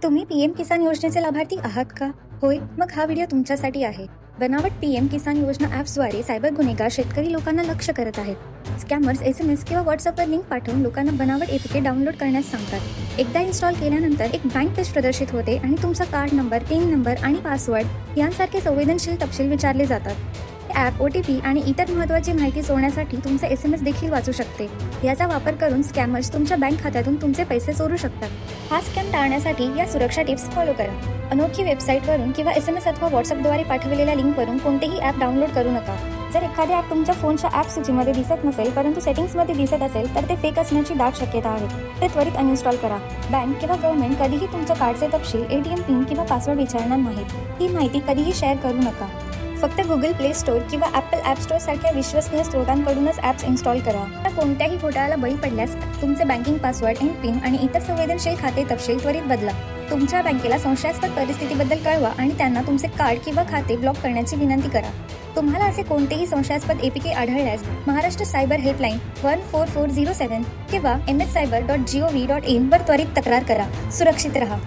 तुम्ही पीएम किसान योजनेचे लाभार्थी आहात का? होय, मग हा व्हिडिओ तुमच्यासाठी आहे. बनावट पीएम किसान योजना ॲप्सद्वारे सायबर गुन्हेगार शेतकरी लोकांना लक्ष्य करत आहेत. स्कॅमर्स SMS किंवा व्हॉट्सअपवर लिंक पाठवून लोकांना बनावट APK डाउनलोड करण्यास सांगतात. एकदा इन्स्टॉल केल्यानंतर एक बँक पेज प्रदर्शित होते आणि तुमचा कार्ड नंबर, पिन नंबर आणि पासवर्ड यांसारखे संवेदनशील तपशील विचारले जातात. ॲप OTP आणि इतर महत्त्वाची माहिती चोरण्यासाठी तुमचे SMS देखील वाचू शकते. याचा वापर करून स्कॅमर्स तुमच्या बँक खात्यातून तुमचे पैसे चोरू शकतात. हा स्कॅम टाळण्यासाठी या सुरक्षा टिप्स फॉलो करा. अनोळखी वेबसाईटवरून किंवा SMS अथवा व्हॉट्सअपद्वारे पाठवलेल्या लिंकवरून कोणतेही ॲप डाउनलोड करू नका. जर एखादे ॲप तुमच्या फोनच्या ॲप सूचीमध्ये दिसत नसेल परंतु सेटिंग्समध्ये दिसत असेल तर ते फेक असण्याची दाट शक्यता आहे. ते त्वरित अनइन्स्टॉल करा. बँक किंवा गव्हर्नमेंट कधीही तुमच्या कार्डचे तपशील, ATM पिन किंवा पासवर्ड विचारणार नाहीत. ही माहिती कधीही शेअर करू नका. फक्त Google Play Store किंवा Apple App Store सारख्या विश्वसनीय स्रोतांकडूनच ॲप्स इन्स्टॉल करा. कोणत्याही घोटाळ्याला बळी पडल्यास तुमचे बँकिंग पासवर्ड, पिन आणि इतर संवेदनशील खाते तपशील त्वरित बदला. तुमच्या बँकेला संशयास्पद परिस्थितीबद्दल कळवा आणि त्यांना तुमचे कार्ड किंवा खाते ब्लॉक करण्याची विनंती करा. तुम्हाला असे कोणतेही संशयास्पद APK आढळल्यास महाराष्ट्र सायबर हेल्पलाईन 14407 किंवा mscyber.gov.in वर त्वरित तक्रार करा. सुरक्षित रहा.